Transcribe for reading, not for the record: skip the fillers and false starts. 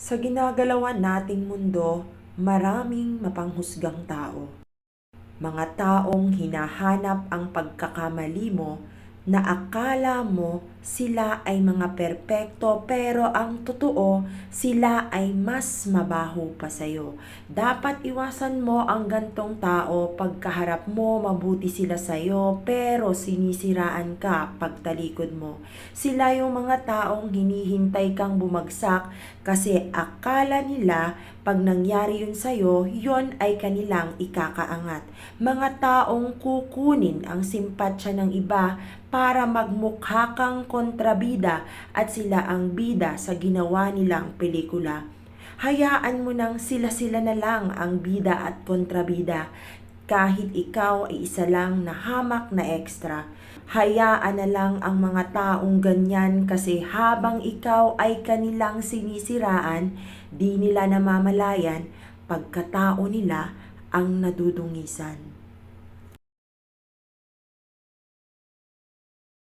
Sa ginagalawan nating mundo, maraming mapanghusgang tao. Mga taong hinahanap ang pagkakamali mo na akala mo sila ay mga perpekto pero ang totoo sila ay mas mabaho pa sa'yo. Dapat iwasan mo ang gantong tao pagkaharap mo mabuti sila sa'yo pero sinisiraan ka pagtalikod mo. Sila yung mga taong hinihintay kang bumagsak kasi akala nila pag nangyari yun sa'yo, yun ay kanilang ikakaangat. Mga taong kukunin ang simpatsya ng iba para magmukha kang kontrabida at sila ang bida sa ginawa nilang pelikula. Hayaan mo nang sila-sila na lang ang bida at kontrabida kahit ikaw ay isa lang na hamak na extra. Hayaan na lang ang mga taong ganyan kasi habang ikaw ay kanilang sinisiraan, di nila namamalayan pagkatao nila ang nadudungisan.